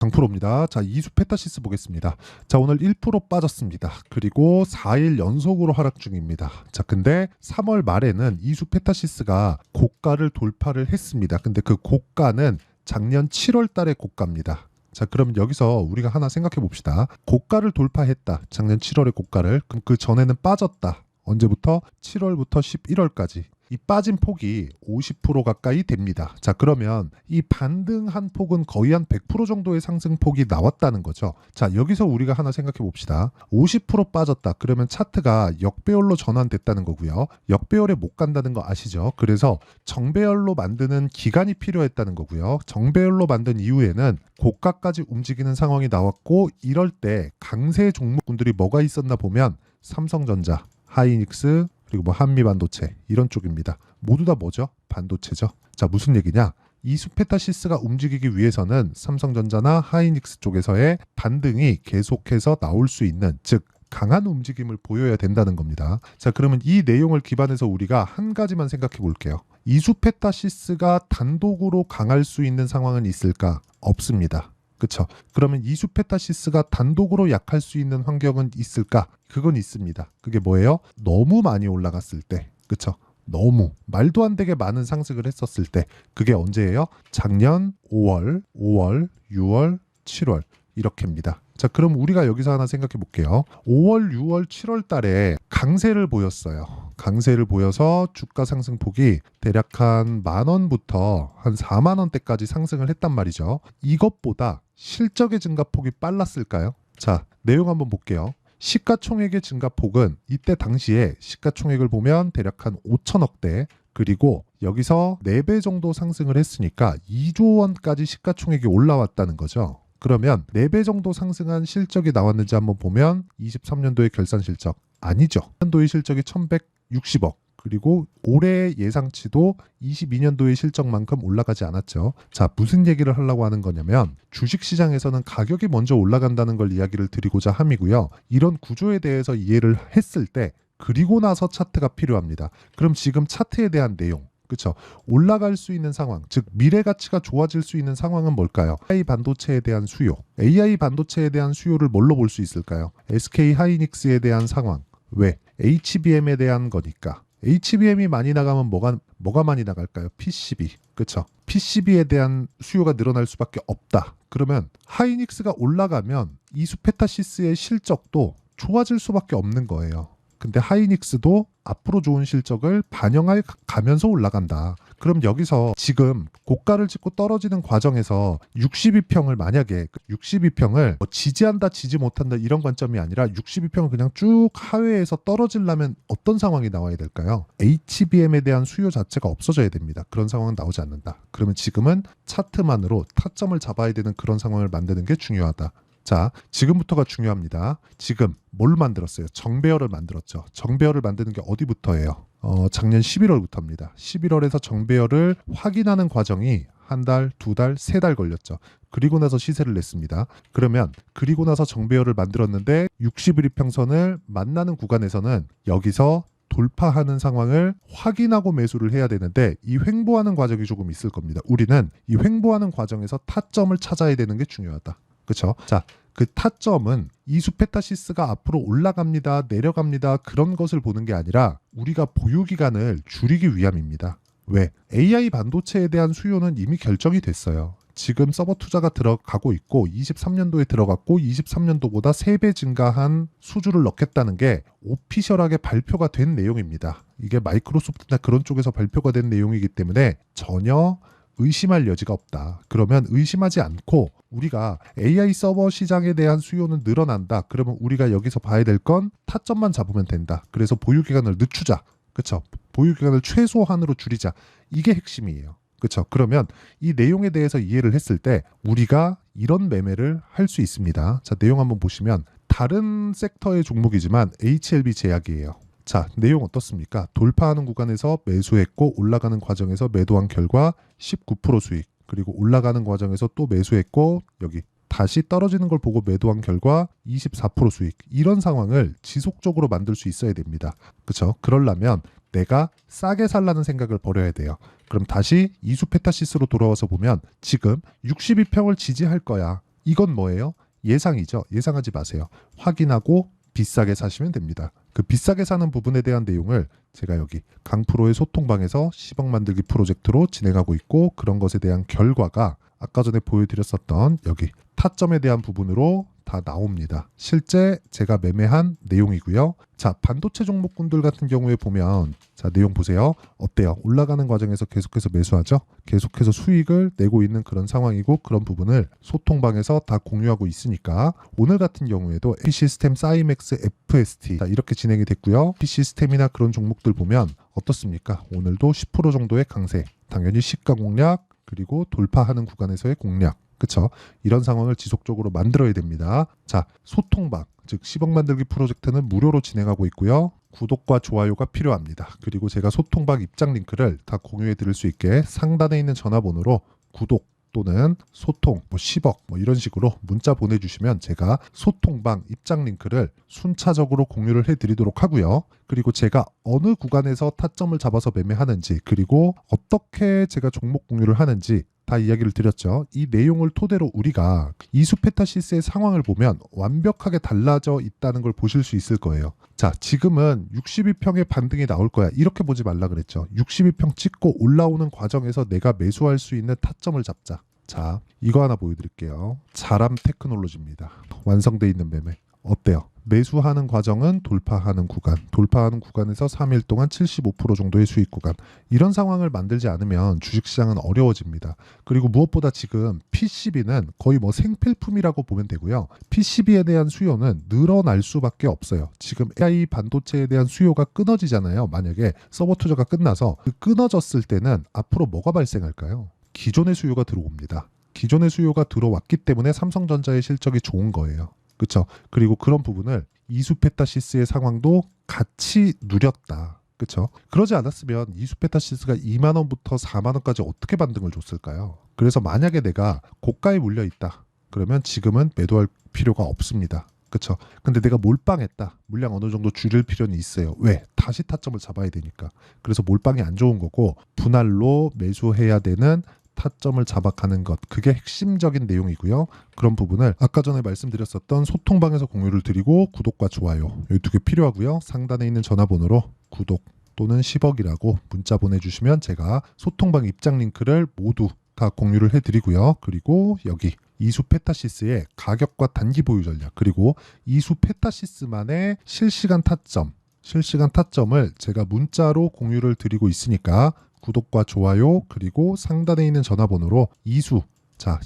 강프로입니다. 자, 이수 페타시스 보겠습니다. 자, 오늘 1% 빠졌습니다. 그리고 4일 연속으로 하락 중입니다. 자, 근데 3월 말에는 이수 페타시스가 고가를 돌파를 했습니다. 근데 그 고가는 작년 7월 달의 고가입니다. 자, 그럼 여기서 우리가 하나 생각해 봅시다. 고가를 돌파했다. 작년 7월의 고가를. 그럼 그 전에는 빠졌다. 언제부터? 7월부터 11월까지. 이 빠진 폭이 50% 가까이 됩니다. 자, 그러면 이 반등한 폭은 거의 한 100% 정도의 상승폭이 나왔다는 거죠. 자, 여기서 우리가 하나 생각해 봅시다. 50% 빠졌다. 그러면 차트가 역배열로 전환됐다는 거고요. 역배열에 못 간다는 거 아시죠? 그래서 정배열로 만드는 기간이 필요했다는 거고요. 정배열로 만든 이후에는 고가까지 움직이는 상황이 나왔고, 이럴 때 강세 종목군들이 뭐가 있었나 보면 삼성전자, 하이닉스, 그리고 뭐 한미반도체 이런 쪽입니다. 모두 다 뭐죠? 반도체죠. 자, 무슨 얘기냐? 이수페타시스가 움직이기 위해서는 삼성전자나 하이닉스 쪽에서의 반등이 계속해서 나올 수 있는, 즉 강한 움직임을 보여야 된다는 겁니다. 자, 그러면 이 내용을 기반해서 우리가 한 가지만 생각해 볼게요. 이수페타시스가 단독으로 강할 수 있는 상황은 있을까? 없습니다. 그쵸? 그러면 이수페타시스가 단독으로 약할 수 있는 환경은 있을까? 그건 있습니다. 그게 뭐예요? 너무 많이 올라갔을 때. 그쵸? 너무 말도 안 되게 많은 상승을 했었을 때. 그게 언제예요? 작년 5월, 6월, 7월 이렇게입니다. 자, 그럼 우리가 여기서 하나 생각해 볼게요. 5월, 6월, 7월 달에 강세를 보였어요. 강세를 보여서 주가 상승폭이 대략 한 10,000원부터 한 40,000원대까지 상승을 했단 말이죠. 이것보다 실적의 증가폭이 빨랐을까요? 자, 내용 한번 볼게요. 시가총액의 증가폭은 이때 당시에 시가총액을 보면 대략 한 5천억대, 그리고 여기서 4배 정도 상승을 했으니까 2조 원까지 시가총액이 올라왔다는 거죠. 그러면 4배 정도 상승한 실적이 나왔는지 한번 보면 23년도의 결산 실적 아니죠. 년도의 실적이 1,160억. 그리고 올해 예상치도 22년도의 실적만큼 올라가지 않았죠. 자, 무슨 얘기를 하려고 하는 거냐면 주식시장에서는 가격이 먼저 올라간다는 걸 이야기를 드리고자 함이고요. 이런 구조에 대해서 이해를 했을 때 그리고 나서 차트가 필요합니다. 그럼 지금 차트에 대한 내용, 그렇죠? 올라갈 수 있는 상황, 즉 미래 가치가 좋아질 수 있는 상황은 뭘까요? AI 반도체에 대한 수요. AI 반도체에 대한 수요를 뭘로 볼 수 있을까요? SK 하이닉스에 대한 상황. 왜? HBM에 대한 거니까. HBM이 많이 나가면 뭐가 많이 나갈까요? PCB. 그렇죠? PCB에 대한 수요가 늘어날 수밖에 없다. 그러면 하이닉스가 올라가면 이수페타시스의 실적도 좋아질 수밖에 없는 거예요. 근데 하이닉스도 앞으로 좋은 실적을 반영해 가면서 올라간다. 그럼 여기서 지금 고가를 찍고 떨어지는 과정에서 62평을 만약에 62평을 지지한다 지지 못한다 이런 관점이 아니라 62평을 그냥 쭉 하회에서 떨어지려면 어떤 상황이 나와야 될까요? HBM에 대한 수요 자체가 없어져야 됩니다. 그런 상황은 나오지 않는다. 그러면 지금은 차트만으로 타점을 잡아야 되는 그런 상황을 만드는 게 중요하다. 자, 지금부터가 중요합니다. 지금 뭘 만들었어요? 정배열을 만들었죠. 정배열을 만드는 게 어디부터예요? 작년 11월부터입니다. 11월에서 정배열을 확인하는 과정이 한 달, 두 달, 세 달 걸렸죠. 그리고 나서 시세를 냈습니다. 그러면 그리고 나서 정배열을 만들었는데 60일 이평선을 만나는 구간에서는 여기서 돌파하는 상황을 확인하고 매수를 해야 되는데 이 횡보하는 과정이 조금 있을 겁니다. 우리는 이 횡보하는 과정에서 타점을 찾아야 되는 게 중요하다. 그렇죠? 자, 그 타점은 이수페타시스가 앞으로 올라갑니다, 내려갑니다 그런 것을 보는 게 아니라 우리가 보유 기간을 줄이기 위함입니다. 왜? AI 반도체에 대한 수요는 이미 결정이 됐어요. 지금 서버 투자가 들어가고 있고 23년도에 들어갔고 23년도보다 3배 증가한 수주를 넣겠다는 게 오피셜하게 발표가 된 내용입니다. 이게 마이크로소프트나 그런 쪽에서 발표가 된 내용이기 때문에 전혀 의심할 여지가 없다. 그러면 의심하지 않고 우리가 AI 서버 시장에 대한 수요는 늘어난다. 그러면 우리가 여기서 봐야 될 건 타점만 잡으면 된다. 그래서 보유 기간을 늦추자. 그렇죠? 보유 기간을 최소한으로 줄이자. 이게 핵심이에요. 그렇죠? 그러면 이 내용에 대해서 이해를 했을 때 우리가 이런 매매를 할 수 있습니다. 자, 내용 한번 보시면 다른 섹터의 종목이지만 HLB 제약이에요. 자, 내용 어떻습니까? 돌파하는 구간에서 매수했고 올라가는 과정에서 매도한 결과 19% 수익, 그리고 올라가는 과정에서 또 매수했고 여기 다시 떨어지는 걸 보고 매도한 결과 24% 수익. 이런 상황을 지속적으로 만들 수 있어야 됩니다. 그렇죠? 그러려면 내가 싸게 살라는 생각을 버려야 돼요. 그럼 다시 이수페타시스로 돌아와서 보면 지금 62평을 지지할 거야. 이건 뭐예요? 예상이죠. 예상하지 마세요. 확인하고 비싸게 사시면 됩니다. 그 비싸게 사는 부분에 대한 내용을 제가 여기 강프로의 소통방에서 10억 만들기 프로젝트로 진행하고 있고, 그런 것에 대한 결과가 아까 전에 보여드렸었던 여기 타점에 대한 부분으로 다 나옵니다. 실제 제가 매매한 내용이고요. 자, 반도체 종목군들 같은 경우에 보면, 자, 내용 보세요. 어때요? 올라가는 과정에서 계속해서 매수하죠? 계속해서 수익을 내고 있는 그런 상황이고, 그런 부분을 소통방에서 다 공유하고 있으니까 오늘 같은 경우에도 P시스템, 사이맥스, FST 자, 이렇게 진행이 됐고요. P시스템이나 그런 종목들 보면 어떻습니까? 오늘도 10% 정도의 강세, 당연히 시가 공략, 그리고 돌파하는 구간에서의 공략, 그쵸? 이런 상황을 지속적으로 만들어야 됩니다. 자, 소통방, 즉 10억 만들기 프로젝트는 무료로 진행하고 있고요. 구독과 좋아요가 필요합니다. 그리고 제가 소통방 입장 링크를 다 공유해 드릴 수 있게 상단에 있는 전화번호로 구독 또는 소통 10억 이런 식으로 문자 보내주시면 제가 소통방 입장 링크를 순차적으로 공유를 해드리도록 하고요. 그리고 제가 어느 구간에서 타점을 잡아서 매매하는지, 그리고 어떻게 제가 종목 공유를 하는지 다 이야기를 드렸죠. 이 내용을 토대로 우리가 이수페타시스의 상황을 보면 완벽하게 달라져 있다는 걸 보실 수 있을 거예요. 자, 지금은 62평의 반등이 나올 거야. 이렇게 보지 말라 그랬죠. 62평 찍고 올라오는 과정에서 내가 매수할 수 있는 타점을 잡자. 자, 이거 하나 보여드릴게요. 자람 테크놀로지입니다. 완성돼 있는 매매. 어때요? 매수하는 과정은 돌파하는 구간, 돌파하는 구간에서 3일 동안 75% 정도의 수익 구간, 이런 상황을 만들지 않으면 주식시장은 어려워집니다. 그리고 무엇보다 지금 PCB는 거의 생필품이라고 보면 되고요. PCB에 대한 수요는 늘어날 수밖에 없어요. 지금 AI 반도체에 대한 수요가 끊어지잖아요. 만약에 서버 투자가 끝나서 그 끊어졌을 때는 앞으로 뭐가 발생할까요? 기존의 수요가 들어옵니다. 기존의 수요가 들어왔기 때문에 삼성전자의 실적이 좋은 거예요. 그렇죠? 그리고 그런 부분을 이수페타시스의 상황도 같이 누렸다. 그렇죠? 그러지 않았으면 이수페타시스가 2만 원부터 4만 원까지 어떻게 반등을 줬을까요? 그래서 만약에 내가 고가에 물려 있다, 그러면 지금은 매도할 필요가 없습니다. 그렇죠? 근데 내가 몰빵했다, 물량 어느 정도 줄일 필요는 있어요. 왜? 다시 타점을 잡아야 되니까. 그래서 몰빵이 안 좋은 거고, 분할로 매수해야 되는 타점을 잡아가는 것, 그게 핵심적인 내용이고요. 그런 부분을 아까 전에 말씀드렸었던 소통방에서 공유를 드리고, 구독과 좋아요 이 두 개 필요하고요. 상단에 있는 전화번호로 구독 또는 10억이라고 문자 보내주시면 제가 소통방 입장 링크를 모두 다 공유를 해드리고요. 그리고 여기 이수페타시스의 가격과 단기 보유 전략, 그리고 이수페타시스만의 실시간 타점을 제가 문자로 공유를 드리고 있으니까 구독과 좋아요, 그리고 상단에 있는 전화번호로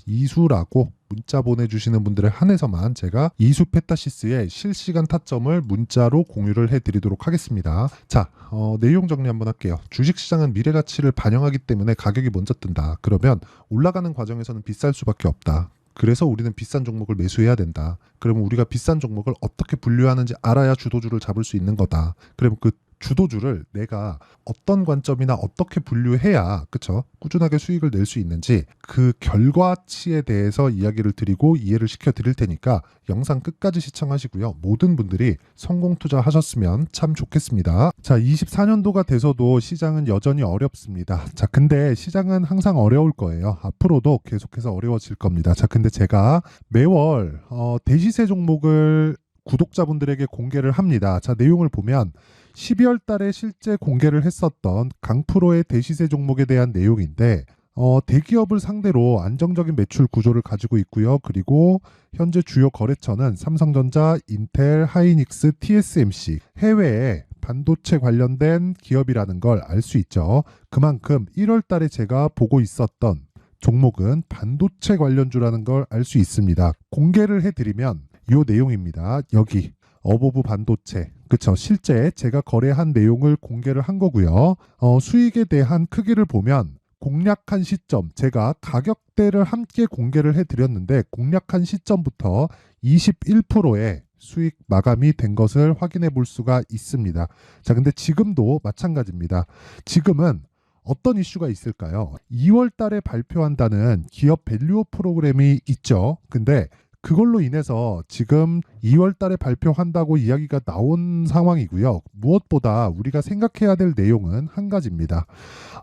이수라고 문자 보내주시는 분들에 한해서만 제가 이수페타시스의 실시간 타점을 문자로 공유를 해드리도록 하겠습니다. 자, 내용 정리 한번 할게요. 주식시장은 미래가치를 반영하기 때문에 가격이 먼저 뜬다. 그러면 올라가는 과정에서는 비쌀 수밖에 없다. 그래서 우리는 비싼 종목을 매수해야 된다. 그러면 우리가 비싼 종목을 어떻게 분류하는지 알아야 주도주를 잡을 수 있는 거다. 그러면 그 주도주를 내가 어떤 관점이나 어떻게 분류해야, 그쵸? 꾸준하게 수익을 낼 수 있는지 그 결과치에 대해서 이야기를 드리고 이해를 시켜 드릴 테니까 영상 끝까지 시청하시고요. 모든 분들이 성공 투자하셨으면 참 좋겠습니다. 자, 24년도가 돼서도 시장은 여전히 어렵습니다. 자, 근데 시장은 항상 어려울 거예요. 앞으로도 계속해서 어려워질 겁니다. 자, 근데 제가 매월 대시세 종목을 구독자분들에게 공개를 합니다. 자, 내용을 보면 12월 달에 실제 공개를 했었던 강프로의 대시세 종목에 대한 내용인데, 대기업을 상대로 안정적인 매출 구조를 가지고 있고요. 그리고 현재 주요 거래처는 삼성전자, 인텔, 하이닉스, TSMC, 해외에 반도체 관련된 기업이라는 걸 알 수 있죠. 그만큼 1월 달에 제가 보고 있었던 종목은 반도체 관련주라는 걸 알 수 있습니다. 공개를 해드리면 이 내용입니다. 여기 어보브 반도체, 그쵸? 실제 제가 거래한 내용을 공개를 한 거고요. 수익에 대한 크기를 보면 공략한 시점, 제가 가격대를 함께 공개를 해드렸는데 공략한 시점부터 21%의 수익 마감이 된 것을 확인해 볼 수가 있습니다. 자, 근데 지금도 마찬가지입니다. 지금은 어떤 이슈가 있을까요? 2월 달에 발표한다는 기업 밸류업 프로그램이 있죠. 근데 그걸로 인해서 지금 2월 달에 발표한다고 이야기가 나온 상황이고요. 무엇보다 우리가 생각해야 될 내용은 한 가지입니다.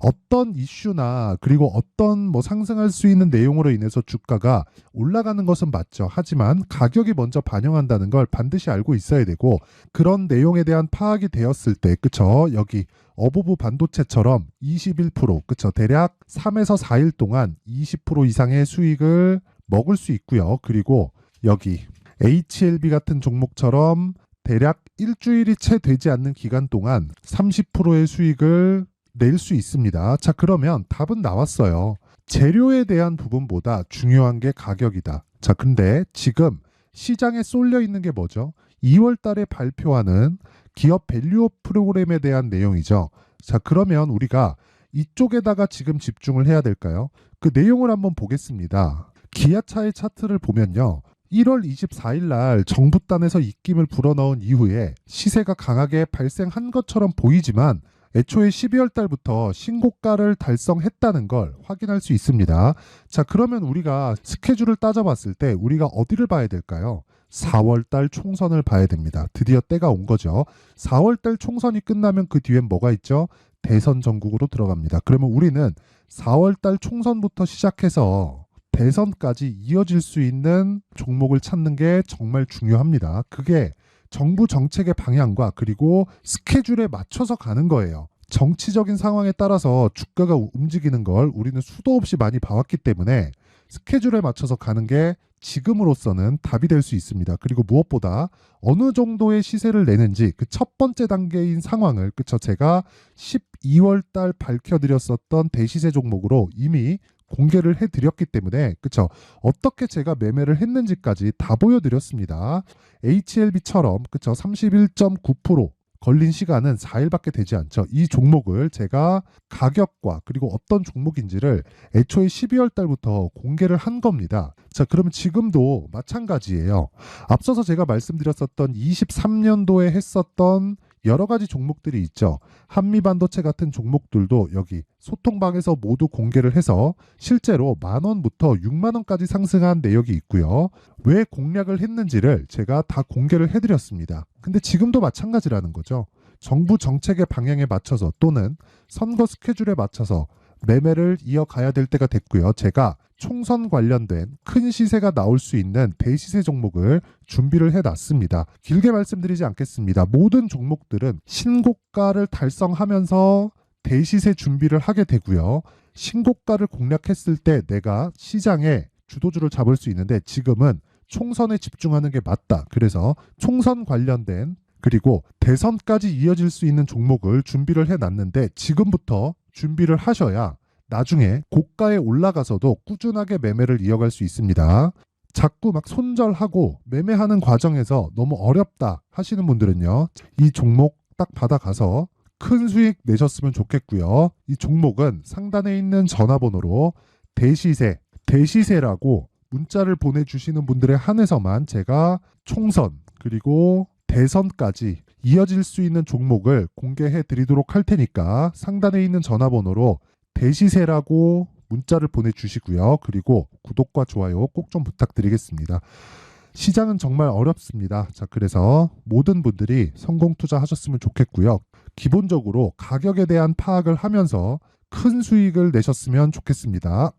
어떤 이슈나 그리고 어떤 뭐 상승할 수 있는 내용으로 인해서 주가가 올라가는 것은 맞죠. 하지만 가격이 먼저 반영한다는 걸 반드시 알고 있어야 되고, 그런 내용에 대한 파악이 되었을 때, 그쵸? 여기 어부부 반도체처럼 21%, 그쵸? 대략 3에서 4일 동안 20% 이상의 수익을 먹을 수 있고요. 그리고 여기 HLB 같은 종목처럼 대략 일주일이 채 되지 않는 기간 동안 30%의 수익을 낼 수 있습니다. 자, 그러면 답은 나왔어요. 재료에 대한 부분보다 중요한 게 가격이다. 자, 근데 지금 시장에 쏠려 있는 게 뭐죠? 2월 달에 발표하는 기업 밸류업 프로그램에 대한 내용이죠. 자, 그러면 우리가 이쪽에다가 지금 집중을 해야 될까요? 그 내용을 한번 보겠습니다. 기아차의 차트를 보면요. 1월 24일 날 정부단에서 입김을 불어넣은 이후에 시세가 강하게 발생한 것처럼 보이지만 애초에 12월 달부터 신고가를 달성했다는 걸 확인할 수 있습니다. 자, 그러면 우리가 스케줄을 따져봤을 때 우리가 어디를 봐야 될까요? 4월 달 총선을 봐야 됩니다. 드디어 때가 온 거죠. 4월 달 총선이 끝나면 그 뒤엔 뭐가 있죠? 대선 전국으로 들어갑니다. 그러면 우리는 4월 달 총선부터 시작해서 대선까지 이어질 수 있는 종목을 찾는 게 정말 중요합니다. 그게 정부 정책의 방향과 그리고 스케줄에 맞춰서 가는 거예요. 정치적인 상황에 따라서 주가가 움직이는 걸 우리는 수도 없이 많이 봐왔기 때문에 스케줄에 맞춰서 가는 게 지금으로서는 답이 될 수 있습니다. 그리고 무엇보다 어느 정도의 시세를 내는지 그 첫 번째 단계인 상황을, 그쵸, 제가 12월 달 밝혀드렸었던 대시세 종목으로 이미 공개를 해드렸기 때문에, 그쵸, 어떻게 제가 매매를 했는지까지 다 보여드렸습니다. HLB처럼, 그쵸, 31.9% 걸린 시간은 4일밖에 되지 않죠. 이 종목을 제가 가격과 그리고 어떤 종목인지를 애초에 12월 달부터 공개를 한 겁니다. 자, 그러면 지금도 마찬가지예요. 앞서서 제가 말씀드렸었던 23년도에 했었던 여러 가지 종목들이 있죠. 한미반도체 같은 종목들도 여기 소통방에서 모두 공개를 해서 실제로 10,000원부터 60,000원까지 상승한 내역이 있고요. 왜 공략을 했는지를 제가 다 공개를 해드렸습니다. 근데 지금도 마찬가지라는 거죠. 정부 정책의 방향에 맞춰서 또는 선거 스케줄에 맞춰서 매매를 이어가야 될 때가 됐고요. 제가 총선 관련된 큰 시세가 나올 수 있는 대시세 종목을 준비를 해놨습니다. 길게 말씀드리지 않겠습니다. 모든 종목들은 신고가를 달성하면서 대시세 준비를 하게 되고요. 신고가를 공략했을 때 내가 시장에 주도주를 잡을 수 있는데 지금은 총선에 집중하는 게 맞다. 그래서 총선 관련된 그리고 대선까지 이어질 수 있는 종목을 준비를 해놨는데 지금부터 준비를 하셔야 나중에 고가에 올라가서도 꾸준하게 매매를 이어갈 수 있습니다. 자꾸 막 손절하고 매매하는 과정에서 너무 어렵다 하시는 분들은요. 이 종목 딱 받아가서 큰 수익 내셨으면 좋겠고요. 이 종목은 상단에 있는 전화번호로 대시세라고 문자를 보내주시는 분들에 한해서만 제가 총선 그리고 대선까지 이어질 수 있는 종목을 공개해 드리도록 할 테니까 상단에 있는 전화번호로 대시세라고 문자를 보내주시고요. 그리고 구독과 좋아요 꼭 좀 부탁드리겠습니다. 시장은 정말 어렵습니다. 자, 그래서 모든 분들이 성공 투자하셨으면 좋겠고요. 기본적으로 가격에 대한 파악을 하면서 큰 수익을 내셨으면 좋겠습니다.